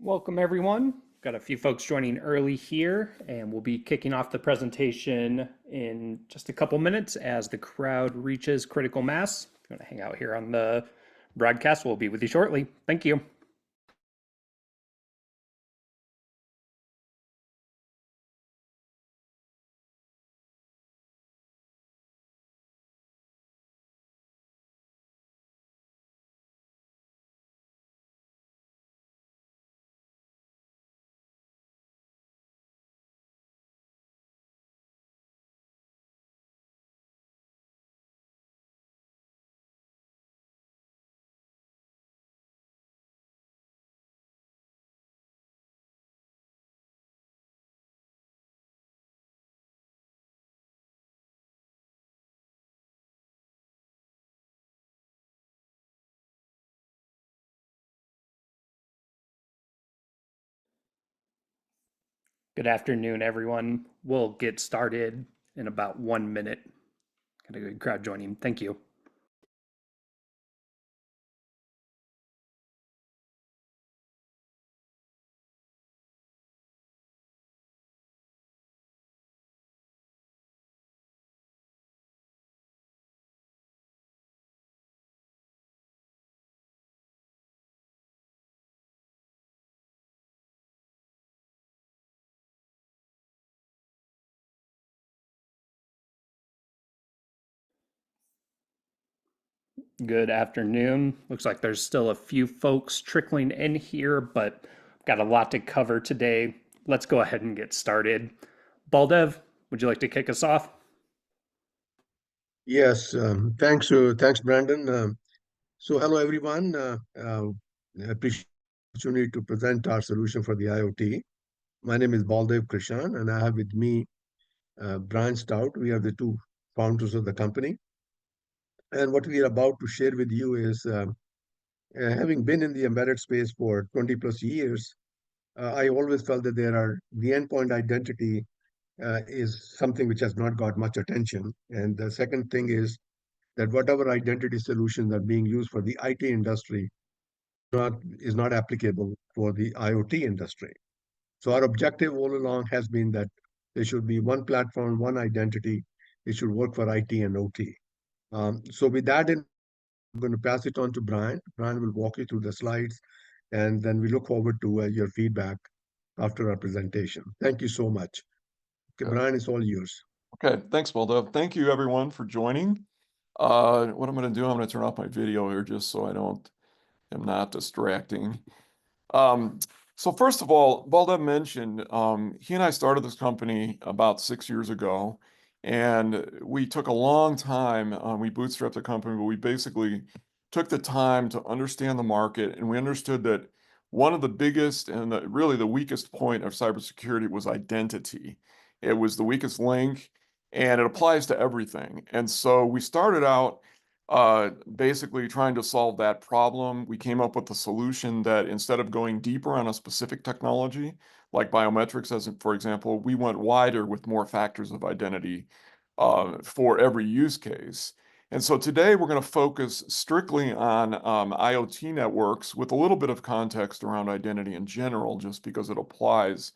Welcome everyone. Got a few folks joining early here, and we'll be kicking off the presentation in just a couple minutes as the crowd reaches critical mass. If you want to hang out here on the broadcast, we'll be with you shortly. Thank you. Good afternoon, everyone. We'll get started in about 1 minute. Got a good crowd joining. Thank you. Good afternoon. Looks like there's still a few folks trickling in here, but got a lot to cover today. Let's go ahead and get started. Baldev, would you like to kick us off? Yes, thanks, Brandon. So, hello everyone. I appreciate the opportunity to present our solution for the IoT. My name is Baldev Krishan, and I have with me Brian Stout. We are the two founders of the company. And what we are about to share with you is, having been in the embedded space for 20 plus years, I always felt that the endpoint identity is something which has not got much attention. And the second thing is that whatever identity solutions are being used for the IT industry is not applicable for the IoT industry. So our objective all along has been that there should be one platform, one identity. It should work for IT and OT. So with that, I'm going to pass it on to Brian. Brian will walk you through the slides, and then we look forward to your feedback after our presentation. Thank you so much. Okay, Okay. Brian, it's all yours. Okay, thanks, Baldev. Thank you everyone for joining. What I'm going to do, I'm going to turn off my video here just so am not distracting. Um, so first of all, Baldev mentioned, he and I started this company about 6 years ago, and we took a long time. We bootstrapped the company, but we basically took the time to understand the market, and we understood that one of the biggest and really the weakest point of cybersecurity was identity. It was the weakest link, and it applies to everything. And so we started out basically trying to solve that problem. We came up with a solution that instead of going deeper on a specific technology, like biometrics, as for example, we went wider with more factors of identity for every use case. And so today we're going to focus strictly on IoT networks with a little bit of context around identity in general, just because it applies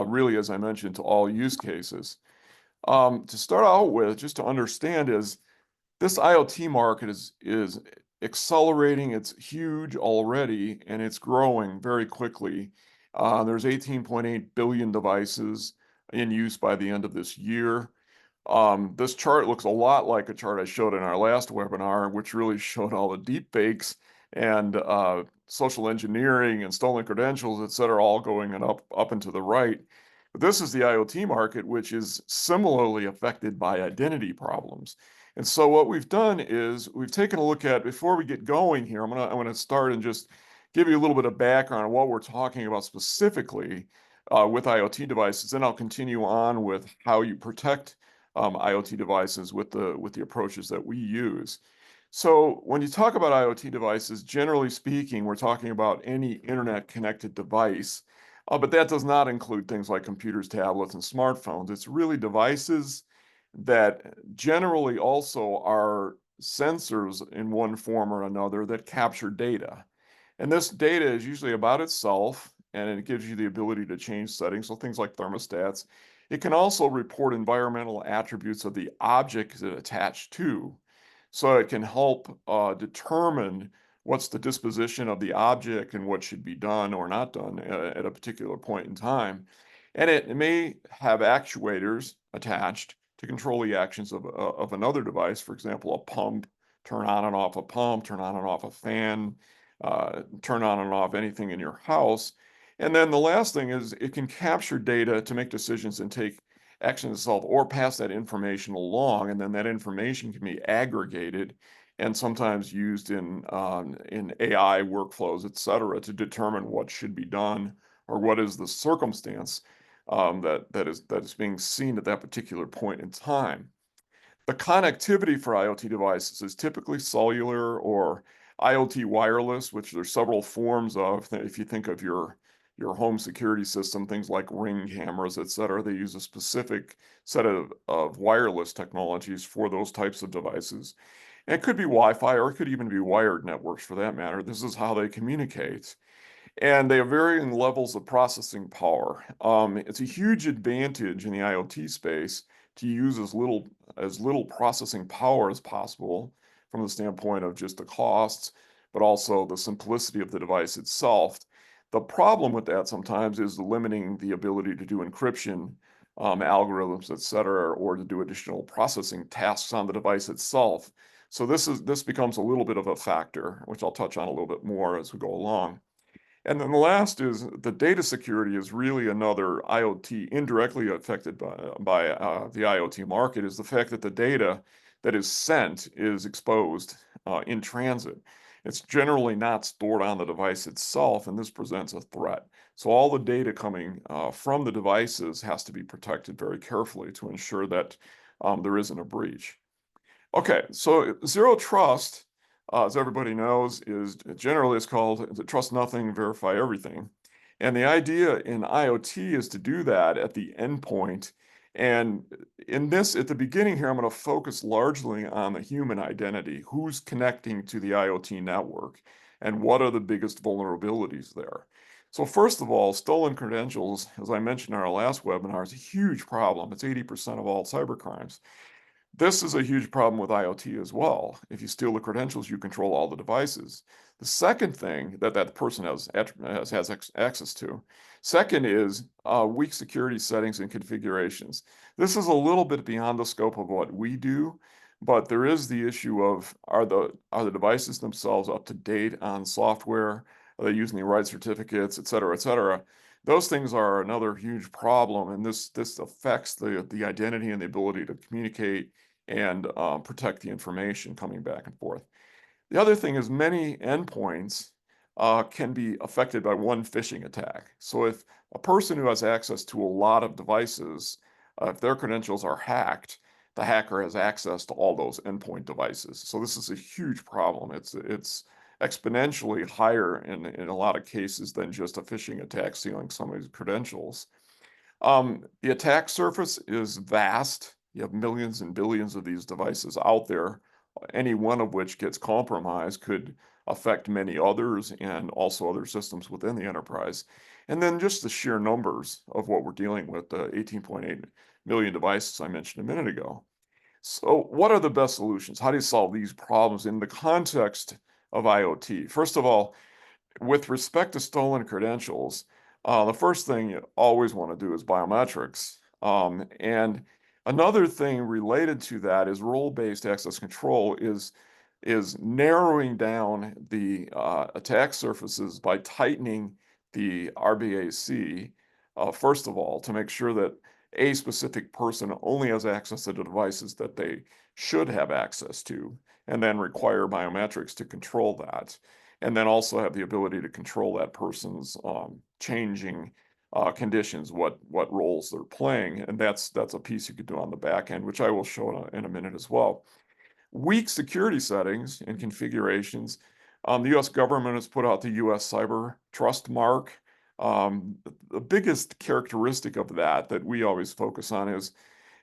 really, as I mentioned, to all use cases. To start out with, just to understand is, this IoT market is accelerating. It's huge already, and it's growing very quickly. There's 18.8 billion devices in use by the end of this year. This chart looks a lot like a chart I showed in our last webinar, which really showed all the deep fakes and social engineering and stolen credentials, et cetera, all going up and to the right. But this is the IoT market, which is similarly affected by identity problems. And so what we've done is we've taken a look at, before we get going here, I'm gonna start and just give you a little bit of background on what we're talking about specifically with IoT devices. Then I'll continue on with how you protect IoT devices with the approaches that we use. So when you talk about IoT devices, generally speaking, we're talking about any internet connected device, but that does not include things like computers, tablets, and smartphones. It's really devices that generally also are sensors in one form or another that capture data. And this data is usually about itself. and it gives you the ability to change settings, so things like thermostats. It can also report environmental attributes of the object it attached to. So it can help determine what's the disposition of the object and what should be done or not done at a particular point in time. And it may have actuators attached to control the actions of another device, for example, a pump, turn on and off a pump, turn on and off a fan, turn on and off anything in your house. And then the last thing is it can capture data to make decisions and take action itself or pass that information along. And then that information can be aggregated and sometimes used in AI workflows, et cetera, to determine what should be done or what is the circumstance that is being seen at that particular point in time. The connectivity for IoT devices is typically cellular or IoT wireless, which there's several forms of. If you think of your home security system, things like Ring cameras, et cetera, they use a specific set of wireless technologies for those types of devices. And it could be Wi-Fi, or it could even be wired networks for that matter. This is how they communicate. And they have varying levels of processing power. It's a huge advantage in the IoT space to use as little processing power as possible from the standpoint of just the costs, but also the simplicity of the device itself. The problem with that sometimes is limiting the ability to do encryption, algorithms, et cetera, or to do additional processing tasks on the device itself. So this becomes a little bit of a factor, which I'll touch on a little bit more as we go along. And then the last is the data security is really another IoT indirectly affected by the IoT market, is the fact that the data that is sent is exposed in transit. It's generally not stored on the device itself, and this presents a threat. So all the data coming from the devices has to be protected very carefully to ensure that there isn't a breach. Okay, so zero trust, as everybody knows, is generally it's called to trust nothing, verify everything. And the idea in IoT is to do that at the endpoint. And in this, at the beginning here, I'm going to focus largely on the human identity, who's connecting to the IoT network, and what are the biggest vulnerabilities there. So first of all, stolen credentials, as I mentioned in our last webinar, is a huge problem. It's 80% of all cybercrimes. This is a huge problem with IoT as well. If you steal the credentials, you control all the devices. The second thing that person has access to. Second is weak security settings and configurations. This is a little bit beyond the scope of what we do, but there is the issue of are the devices themselves up to date on software? Are they using the right certificates, et cetera, et cetera? Those things are another huge problem, and this affects the identity and the ability to communicate and protect the information coming back and forth. The other thing is many endpoints can be affected by one phishing attack. So if a person who has access to a lot of devices, if their credentials are hacked, the hacker has access to all those endpoint devices. So this is a huge problem. It's exponentially higher in a lot of cases than just a phishing attack stealing somebody's credentials. The attack surface is vast. You have millions and billions of these devices out there. Any one of which gets compromised could affect many others and also other systems within the enterprise. And then just the sheer numbers of what we're dealing with, the 18.8 million devices I mentioned a minute ago. So what are the best solutions? How do you solve these problems in the context of IoT? First of all, with respect to stolen credentials, the first thing you always want to do is biometrics. And another thing related to that is role-based access control is narrowing down the attack surfaces by tightening the RBAC, first of all, to make sure that a specific person only has access to the devices that they should have access to, and then require biometrics to control that. And then also have the ability to control that person's changing conditions, what roles they're playing. And that's a piece you could do on the back end, which I will show in a minute as well. Weak security settings and configurations. The US government has put out the US Cyber Trust Mark. The biggest characteristic of that we always focus on is,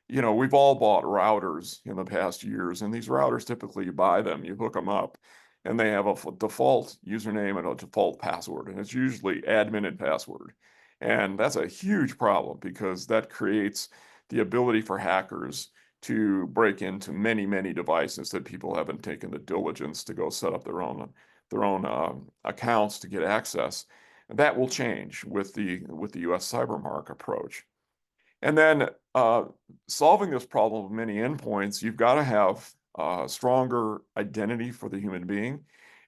we've all bought routers in the past years, and these routers typically you buy them, you hook them up, and they have a default username and a default password, and it's usually admin password. And that's a huge problem because that creates the ability for hackers to break into many, many devices that people haven't taken the diligence to go set up their own accounts to get access. And that will change with the U.S. CyberMark approach. And then solving this problem of many endpoints, you've got to have stronger identity for the human being.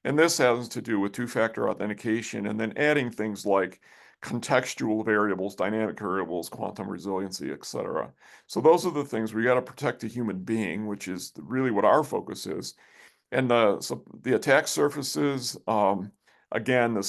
And this has to do with two-factor authentication and then adding things like contextual variables, dynamic variables, quantum resiliency, et cetera. So those are the things we got to protect the human being, which is really what our focus is. And the attack surfaces, again, the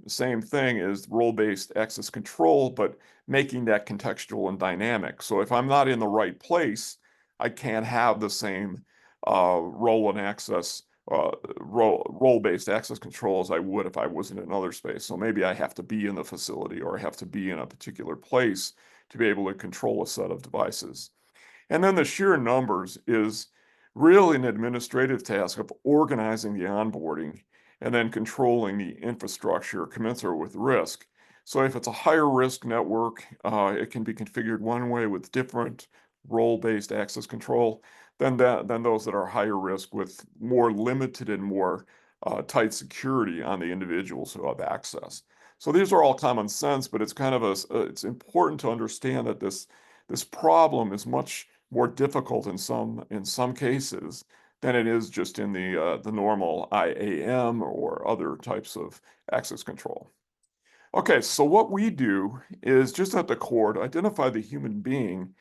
same thing is role-based access control, but making that contextual and dynamic. So if I'm not in the right place, I can't have the same role and access role-based access control as I would if I was in another space. So maybe I have to be in the facility or I have to be in a particular place to be able to control a set of devices. And then the sheer numbers is really an administrative task of organizing the onboarding and then controlling the infrastructure commensurate with risk. So if it's a higher risk network, it can be configured one way with different role-based access control than those that are higher risk with more limited and more tight security on the individuals who have access. So these are all common sense, but it's kind of it's important to understand that this problem is much more difficult in some cases than it is just in the normal IAM or other types of access control. Okay, so what we do is just at the core to identify the human being,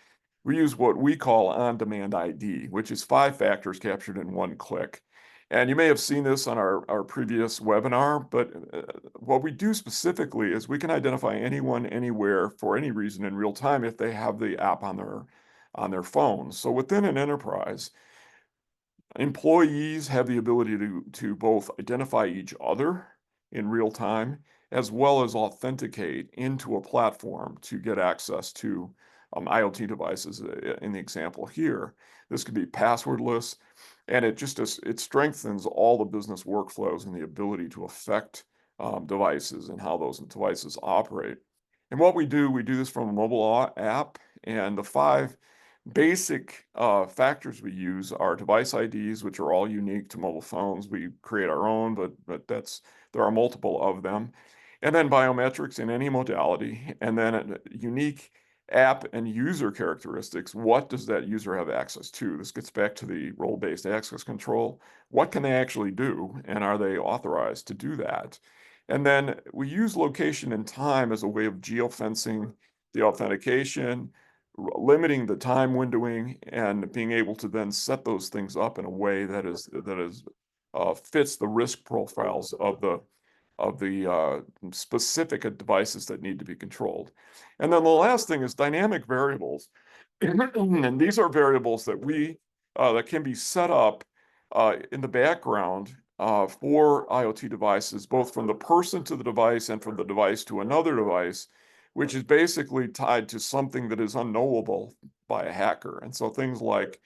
we use what we call on-demand ID, which is 5 factors captured in one click. And you may have seen this on our previous webinar, but what we do specifically is we can identify anyone, anywhere, for any reason in real time if they have the app on their phone. So within an enterprise, employees have the ability to both identify each other in real time, as well as authenticate into a platform to get access to IoT devices in the example here. This could be passwordless, and it strengthens all the business workflows and the ability to affect devices and how those devices operate. And what we do this from a mobile app, and the 5 basic factors we use are device IDs, which are all unique to mobile phones. We create our own, but there are multiple of them. And then biometrics in any modality, and then a unique app and user characteristics. What does that user have access to? This gets back to the role-based access control. What can they actually do, and are they authorized to do that? And then we use location and time as a way of geofencing the authentication, limiting the time windowing, and being able to then set those things up in a way that fits the risk profiles of the specific devices that need to be controlled. And then the last thing is dynamic variables. And these are variables that can be set up in the background for IoT devices, both from the person to the device and from the device to another device, which is basically tied to something that is unknowable by a hacker. And so things like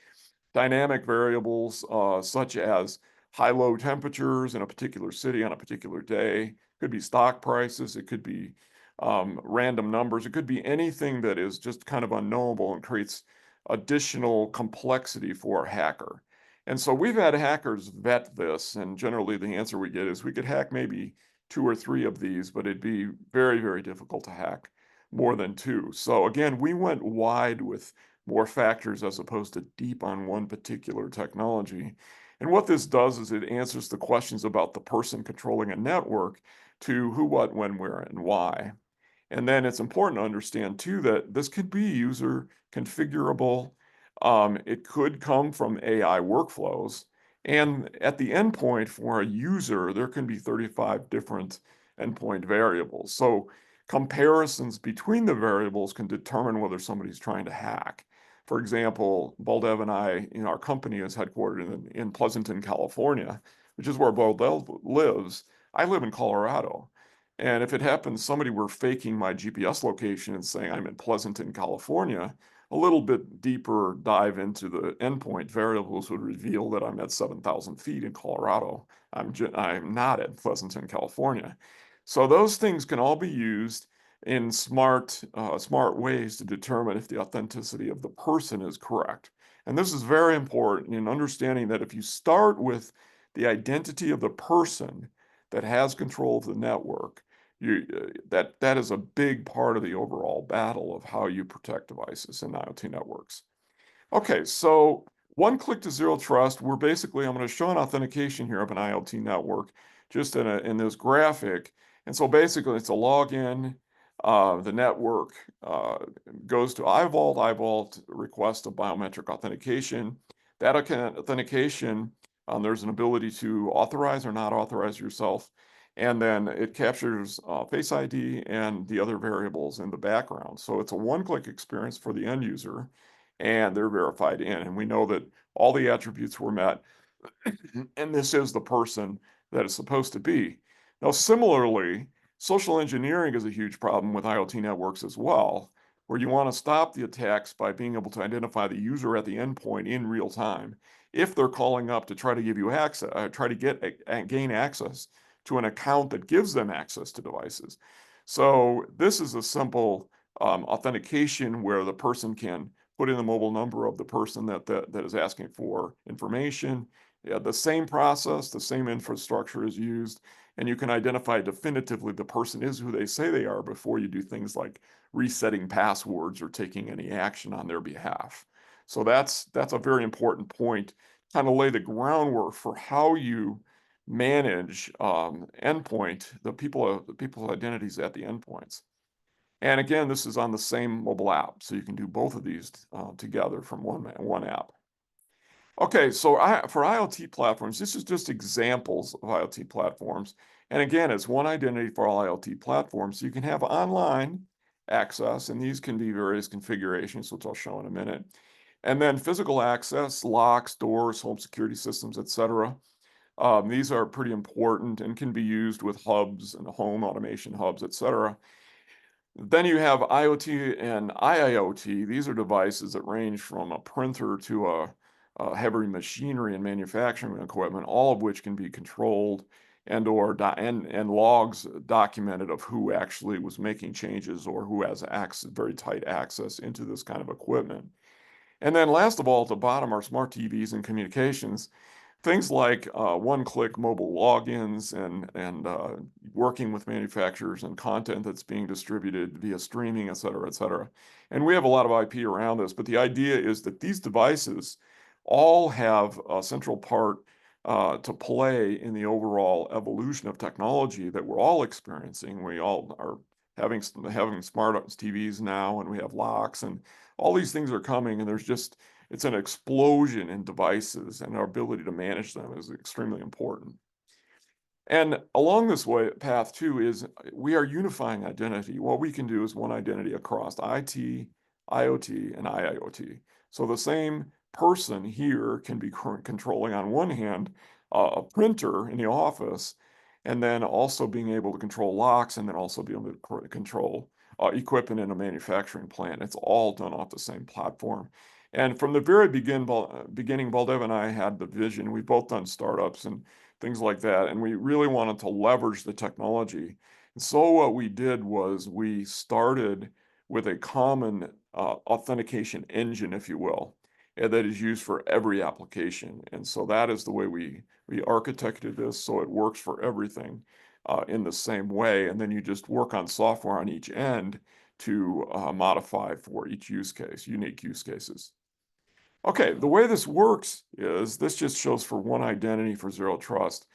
dynamic variables, such as high-low temperatures in a particular city on a particular day, could be stock prices, it could be random numbers, it could be anything that is just kind of unknowable and creates additional complexity for a hacker. And so we've had hackers vet this, and generally the answer we get is we could hack maybe 2 or 3 of these, but it'd be very, very difficult to hack more than 2. So again, we went wide with more factors as opposed to deep on one particular technology. And what this does is it answers the questions about the person controlling a network to who, what, when, where, and why. And then it's important to understand too that this could be user configurable. It could come from AI workflows. And at the endpoint for a user, there can be 35 different endpoint variables. So comparisons between the variables can determine whether somebody's trying to hack. For example, Baldev and I, our company is headquartered in Pleasanton, California, which is where Baldev lives. I live in Colorado. And if it happens, somebody were faking my GPS location and saying I'm in Pleasanton, California, a little bit deeper dive into the endpoint variables would reveal that I'm at 7,000 feet in Colorado. I'm not at Pleasanton, California. So those things can all be used in smart ways to determine if the authenticity of the person is correct. And this is very important in understanding that if you start with the identity of the person that has control of the network, that is a big part of the overall battle of how you protect devices in IoT networks. Okay, so one click to zero trust, I'm going to show an authentication here of an IoT network just in this graphic. And so basically it's a login, the network goes to iVALT, iVALT requests a biometric authentication. That authentication, there's an ability to authorize or not authorize yourself. And then it captures Face ID and the other variables in the background. So it's a one-click experience for the end user, and they're verified in. And we know that all the attributes were met, and this is the person that it's supposed to be. Now, similarly, social engineering is a huge problem with IoT networks as well, where you want to stop the attacks by being able to identify the user at the endpoint in real time if they're calling up to try to give you access, try to gain access to an account that gives them access to devices. So this is a simple authentication where the person can put in the mobile number of the person that is asking for information. Yeah, the same process, the same infrastructure is used, and you can identify definitively the person is who they say they are before you do things like resetting passwords or taking any action on their behalf. So that's a very important point, kind of lay the groundwork for how you manage the people's identities at the endpoints. And again, this is on the same mobile app, so you can do both of these together from one app. Okay, so for IoT platforms, this is just examples of IoT platforms. And again, it's one identity for all IoT platforms. You can have online access, and these can be various configurations, which I'll show in a minute. And then physical access, locks, doors, home security systems, etc. These are pretty important and can be used with hubs and home automation hubs, etc. Then you have IoT and IIoT. These are devices that range from a printer to a heavy machinery and manufacturing equipment, all of which can be controlled and logs documented of who actually was making changes or who has very tight access into this kind of equipment. And then last of all, at the bottom are smart TVs and communications. Things like one-click mobile logins and working with manufacturers and content that's being distributed via streaming, et cetera, et cetera. And we have a lot of IP around this, but the idea is that these devices all have a central part to play in the overall evolution of technology that we're all experiencing. We all are having smart TVs now, and we have locks, and all these things are coming, and it's an explosion in devices, and our ability to manage them is extremely important. And along this path too is we are unifying identity. What we can do is one identity across IT, IoT, and IIoT. So the same person here can be controlling on one hand a printer in the office, and then also being able to control locks, and then also be able to control equipment in a manufacturing plant. It's all done off the same platform. And from the very beginning, Baldev and I had the vision. We've both done startups and things like that, and we really wanted to leverage the technology. And so what we did was we started with a common authentication engine, if you will, and that is used for every application. And so that is the way we architected this, so it works for everything in the same way. And then you just work on software on each end to modify for each use case, unique use cases. Okay, the way this works is this just shows for one identity for zero trust.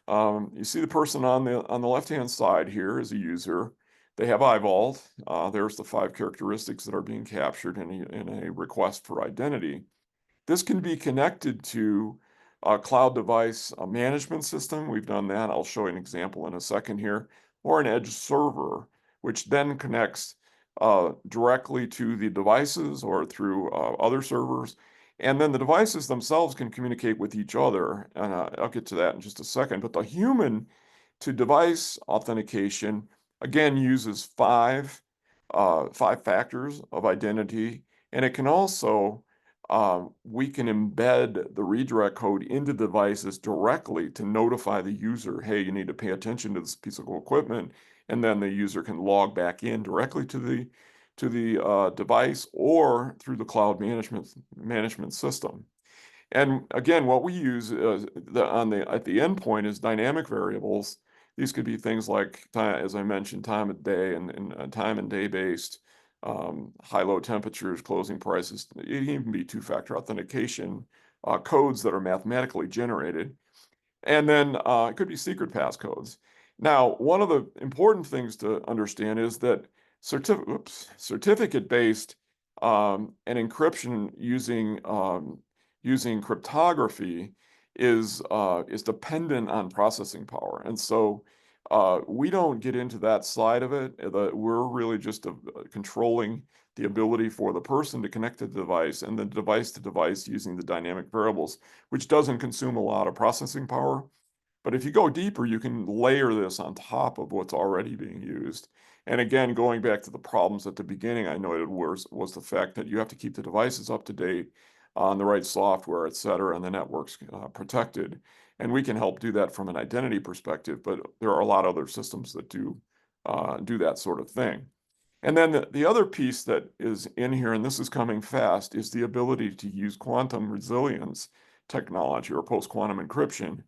You see the person on the left-hand side here is a user. They have iVALT. There's the 5 characteristics that are being captured in a request for identity. This can be connected to a cloud device management system. We've done that. I'll show you an example in a second here, or an edge server, which then connects directly to the devices or through other servers. And then the devices themselves can communicate with each other. And I'll get to that in just a second. But the human to device authentication, again, uses five factors of identity And it can also, we can embed the redirect code into devices directly to notify the user, hey, you need to pay attention to this piece of equipment. And then the user can log back in directly to the device or through the cloud management system. And again, what we use at the endpoint is dynamic variables. These could be things like time, as I mentioned, time of day and time and day based, high-low temperatures, closing prices. It can even be two-factor authentication codes that are mathematically generated. And then it could be secret passcodes. Now, one of the important things to understand is that certificate-based and encryption using cryptography is dependent on processing power, and so we don't get into that side of it. We're really just controlling the ability for the person to connect to the device and the device to device using the dynamic variables, which doesn't consume a lot of processing power. But if you go deeper, you can layer this on top of what's already being used. And again, going back to the problems at the beginning, I noted was the fact that you have to keep the devices up to date on the right software, et cetera, and the network's protected. And we can help do that from an identity perspective, but there are a lot of other systems that do that sort of thing. And then the other piece that is in here, and this is coming fast, is the ability to use quantum resilience technology or post-quantum encryption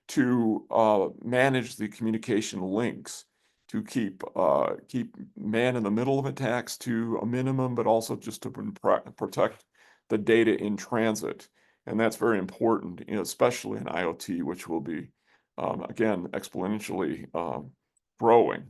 to manage the communication links, to keep man in the middle of attacks to a minimum, but also just to protect the data in transit. And that's very important, especially in IoT, which will be, again, exponentially growing.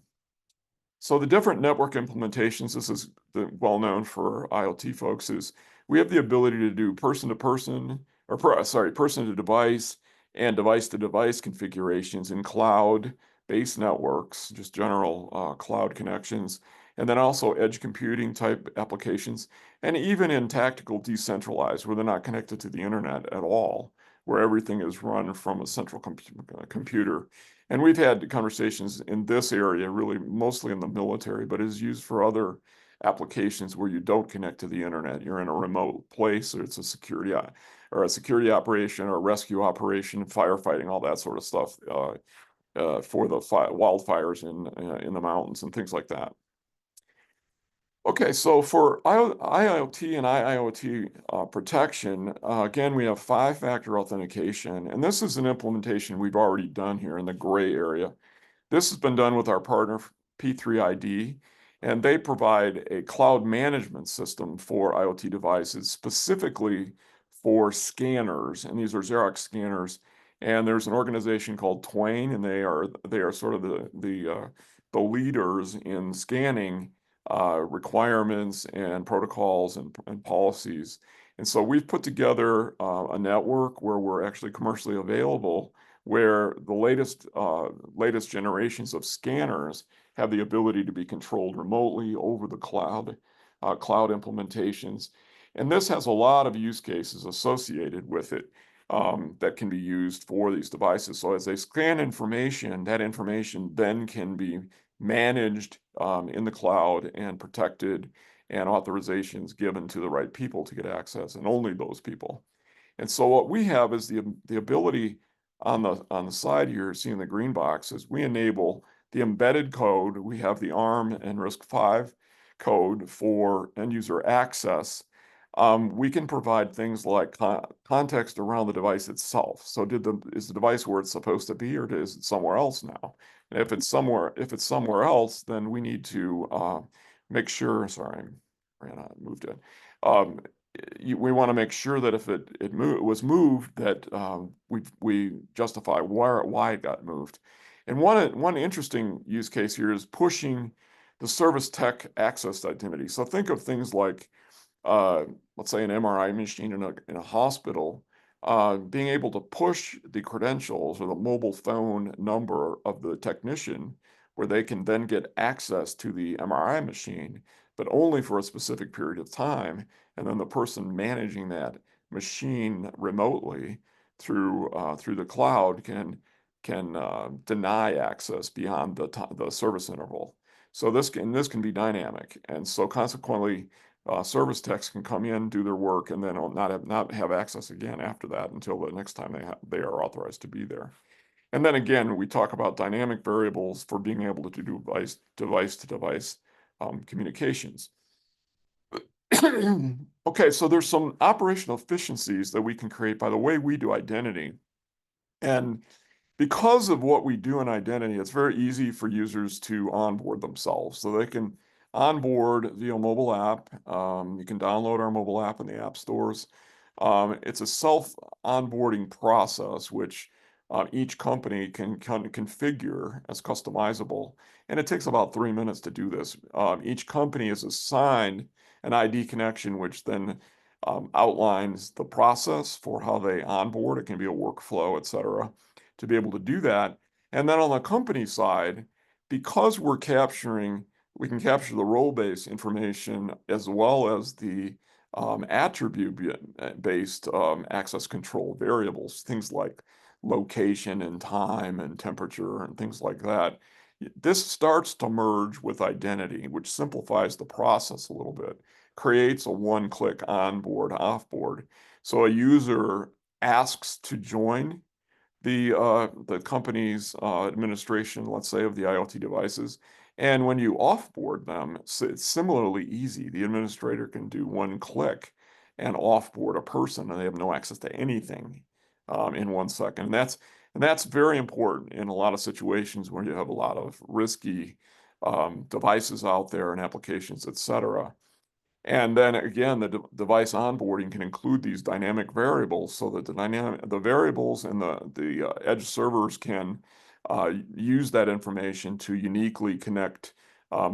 So the different network implementations, this is well known for IoT folks, is we have the ability to do person to person, or person to device and device to device configurations in cloud-based networks, just general cloud connections, and then also edge computing type applications, and even in tactical decentralized, where they're not connected to the internet at all, where everything is run from a central computer. And we've had conversations in this area, really mostly in the military, but is used for other applications where you don't connect to the internet. You're in a remote place, or it's a security operation or a rescue operation, firefighting, all that sort of stuff for the wildfires in the mountains and things like that. Okay, so for IoT and IIoT protection, again, we have five-factor authentication, and this is an implementation we've already done here in the gray area. This has been done with our partner P3ID, and they provide a cloud management system for IoT devices, specifically for scanners, and these are Xerox scanners. And there's an organization called Twain, and they are sort of the leaders in scanning requirements and protocols and policies. And so we've put together a network where we're actually commercially available, where the latest generations of scanners have the ability to be controlled remotely over the cloud implementations. And this has a lot of use cases associated with it that can be used for these devices. So as they scan information, that information then can be managed in the cloud and protected, and authorizations given to the right people to get access, and only those people. And so what we have is the ability on the side here, seeing the green boxes, we enable the embedded code. We have the ARM and RISC-V code for end user access. We can provide things like context around the device itself. So is the device where it's supposed to be, or is it somewhere else now? And if it's somewhere else, then we need to make sure. Sorry, I moved it. We want to make sure that if it was moved, that we justify why it got moved. And one interesting use case here is pushing the service tech access identity. So think of things like let's say an MRI machine in a hospital, being able to push the credentials or the mobile phone number of the technician, where they can then get access to the MRI machine, but only for a specific period of time. And then the person managing that machine remotely through the cloud can deny access beyond the service interval. So this can be dynamic, and so consequently, service techs can come in, do their work, and then not have access again after that until the next time they are authorized to be there. And then again, we talk about dynamic variables for being able to do device-to-device communications. Okay, so there's some operational efficiencies that we can create by the way we do identity. And because of what we do in identity, it's very easy for users to onboard themselves. So they can onboard via mobile app. You can download our mobile app in the app stores. It's a self-onboarding process, which each company can configure as customizable. And it takes about 3 minutes to do this. Each company is assigned an ID connection, which then outlines the process for how they onboard. It can be a workflow, et cetera, to be able to do that. And then on the company side, because we can capture the role-based information as well as the attribute-based access control variables, things like location and time and temperature and things like that. This starts to merge with identity, which simplifies the process a little bit, creates a one-click onboard, offboard. So a user asks to join the company's administration, let's say, of the IoT devices. And when you offboard them, it's similarly easy. The administrator can do one click and offboard a person, and they have no access to anything in 1 second. And that's very important in a lot of situations where you have a lot of risky devices out there and applications, et cetera. And then again, the device onboarding can include these dynamic variables so that the variables and the edge servers can use that information to uniquely connect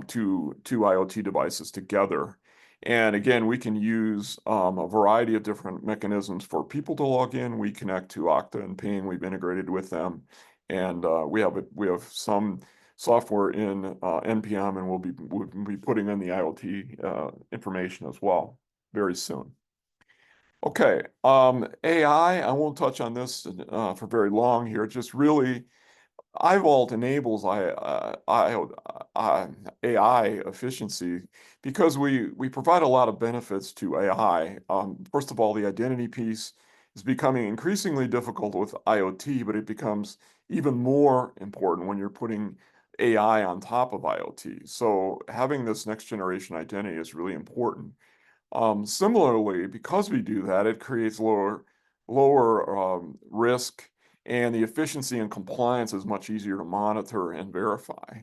two IoT devices together. And again, we can use a variety of different mechanisms for people to log in. We connect to Okta and Ping. We've integrated with them, and we have some software in NPM, and we'll be putting in the IoT information as well very soon. Okay, AI, I won't touch on this for very long here. Just really, iVALT enables AI efficiency because we provide a lot of benefits to AI. First of all, the identity piece is becoming increasingly difficult with IoT, but it becomes even more important when you're putting AI on top of IoT. So having this next generation identity is really important. Similarly, because we do that, it creates lower risk, and the efficiency and compliance is much easier to monitor and verify.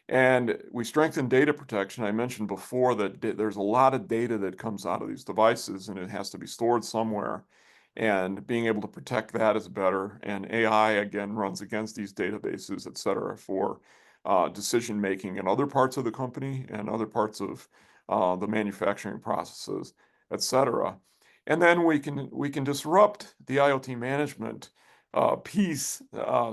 And we strengthen data protection. I mentioned before that there's a lot of data that comes out of these devices, and it has to be stored somewhere. And being able to protect that is better. And AI, again, runs against these databases, et cetera, for decision making in other parts of the company and other parts of the manufacturing processes, et cetera. And then we can disrupt the IoT management piece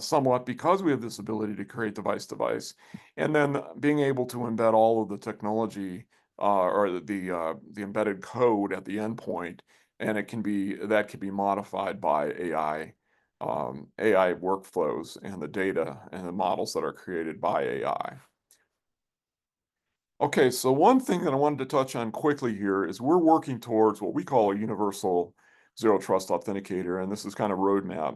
somewhat because we have this ability to create device-to-device, and then being able to embed all of the technology or the embedded code at the endpoint, and that can be modified by AI workflows and the data and the models that are created by AI. Okay, so one thing that I wanted to touch on quickly here is we're working towards what we call a universal zero trust authenticator, and this is kind of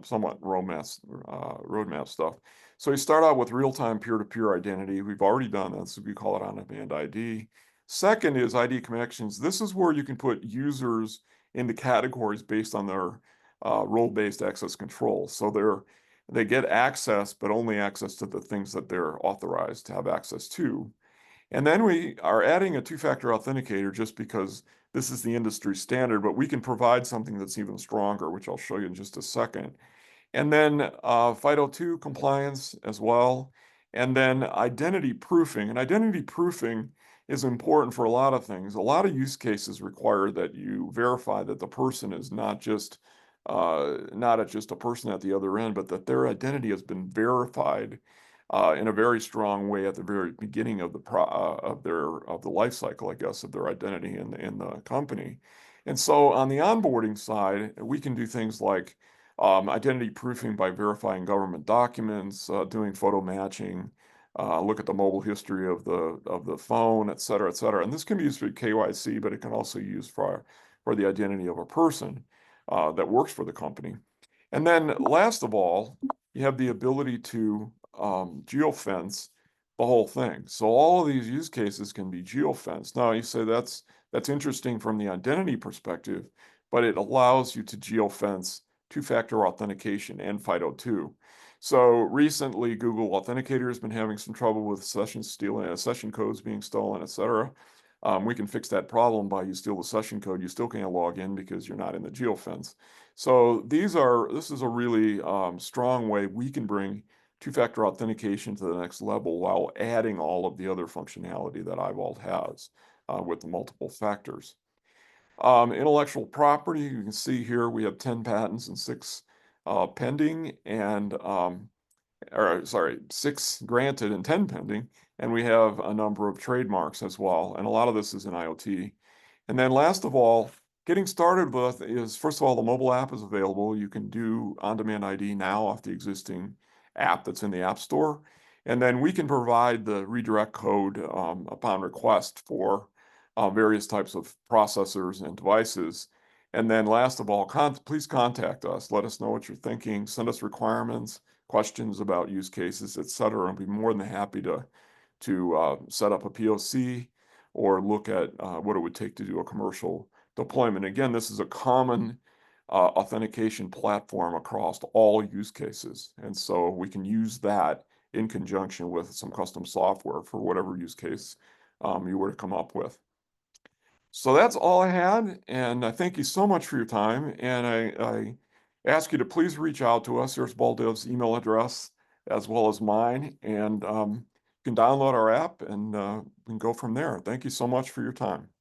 somewhat roadmap stuff. So you start out with real-time peer-to-peer identity. We've already done that, so we call it on-demand ID. Second is ID connections. This is where you can put users into categories based on their role-based access control. So they get access, but only access to the things that they're authorized to have access to. And then we are adding a two-factor authenticator just because this is the industry standard, but we can provide something that's even stronger, which I'll show you in just a second. And then FIDO2 compliance as well. And then identity proofing. And identity proofing is important for a lot of things. A lot of use cases require that you verify that the person is not just a person at the other end, but that their identity has been verified in a very strong way at the very beginning of the life cycle, I guess, of their identity in the company. And so on the onboarding side, we can do things like identity proofing by verifying government documents, doing photo matching, look at the mobile history of the phone, et cetera, et cetera. And this can be used for KYC, but it can also be used for the identity of a person that works for the company. And then last of all, you have the ability to geofence the whole thing. So all of these use cases can be geofenced. Now you say that's interesting from the identity perspective, but it allows you to geofence two-factor authentication and FIDO2. So recently, Google Authenticator has been having some trouble with session stealing, session codes being stolen, et cetera. We can fix that problem by you steal the session code, you still can't log in because you're not in the geofence. So this is a really strong way we can bring two-factor authentication to the next level while adding all of the other functionality that iVALT has with the multiple factors. Intellectual property, you can see here we have 10 patents and 6 pending, and or sorry, 6 granted and 10 pending, and we have a number of trademarks as well, and a lot of this is in IoT. And then last of all, getting started with is, first of all, the mobile app is available. You can do on-demand ID now off the existing app that's in the App Store. And then we can provide the redirect code upon request for various types of processors and devices. And then last of all, please contact us. Let us know what you're thinking. Send us requirements, questions about use cases, et cetera. I'll be more than happy to set up a POC or look at what it would take to do a commercial deployment. Again, this is a common authentication platform across all use cases. And so we can use that in conjunction with some custom software for whatever use case you were to come up with. So that's all I had, and I thank you so much for your time, and I ask you to please reach out to us. Here's Baldev's email address as well as mine, and you can download our app and we can go from there. Thank you so much for your time.